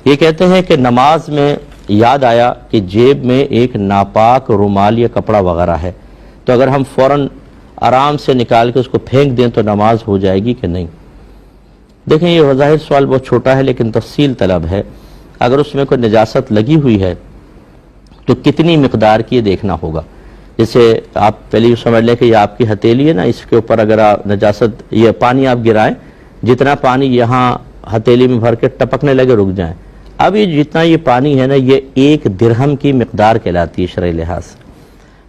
یہ کہتے ہیں کہ نماز میں یاد آیا کہ جیب میں ایک ناپاک رومال یا کپڑا وغیرہ ہے، تو اگر ہم فوراً آرام سے نکال کے اس کو پھینک دیں تو نماز ہو جائے گی کہ نہیں؟ دیکھیں، یہ بظاہر سوال بہت چھوٹا ہے لیکن تفصیل طلب ہے۔ اگر اس میں کوئی نجاست لگی ہوئی ہے تو کتنی مقدار کی یہ دیکھنا ہوگا۔ جیسے آپ پہلے یہ سمجھ لیں کہ یہ آپ کی ہتھیلی ہے نا، اس کے اوپر اگر نجاست، یہ پانی آپ گرائیں، جتنا پانی یہاں ہتھیلی میں بھر کے ٹپکنے لگے رک جائیں، اب یہ جتنا یہ پانی ہے نا، یہ 1 درہم کی مقدار کہلاتی ہے شرعی لحاظ سے۔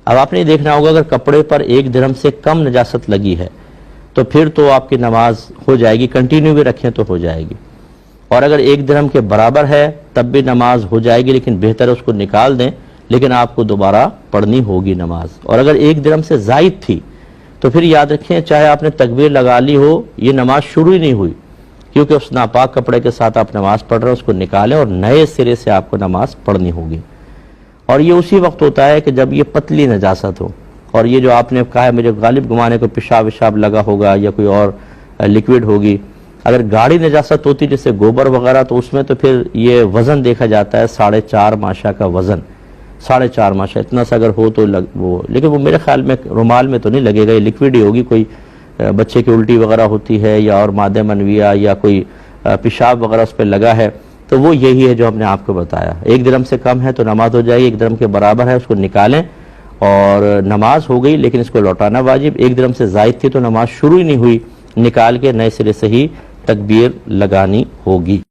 اب آپ نے دیکھنا ہوگا اگر کپڑے پر 1 درہم سے کم نجاست لگی ہے تو پھر تو آپ کی نماز ہو جائے گی، کنٹینیو بھی رکھیں تو ہو جائے گی، اور اگر 1 درہم کے برابر ہے تب بھی نماز ہو جائے گی، لیکن بہتر ہے اس کو نکال دیں، لیکن آپ کو دوبارہ پڑھنی ہوگی نماز۔ اور اگر 1 درہم سے زائد تھی تو پھر یاد رکھیں، چاہے آپ نے تکبیر لگا لی ہو، یہ نماز شروع ہی نہیں ہوئی، کیونکہ اس ناپاک کپڑے کے ساتھ آپ نماز پڑھ رہے ہیں، اس کو نکالیں اور نئے سرے سے آپ کو نماز پڑھنی ہوگی۔ اور یہ اسی وقت ہوتا ہے کہ جب یہ پتلی نجاست ہو، اور یہ جو آپ نے کہا ہے مجھے غالب گمانے کو پیشاب وشاب لگا ہوگا یا کوئی اور لیکوڈ ہوگی، اگر گاڑی نجاست ہوتی جیسے گوبر وغیرہ تو اس میں تو پھر یہ وزن دیکھا جاتا ہے 4.5 ماشا کا وزن، 4.5 ماشا اتنا سا اگر ہو تو لیکن وہ میرے خیال میں رومال میں تو نہیں لگے گا، یہ لیکوڈ ہی ہوگی، کوئی بچے کی الٹی وغیرہ ہوتی ہے یا اور مادہ منویہ یا کوئی پیشاب وغیرہ اس پہ لگا ہے تو وہ یہی ہے جو ہم نے آپ کو بتایا۔ 1 درہم سے کم ہے تو نماز ہو جائے گی، 1 درہم کے برابر ہے اس کو نکالیں اور نماز ہو گئی، لیکن اس کو لوٹانا واجب۔ 1 درہم سے زائد تھی تو نماز شروع ہی نہیں ہوئی، نکال کے نئے سرے سے ہی تکبیر لگانی ہوگی۔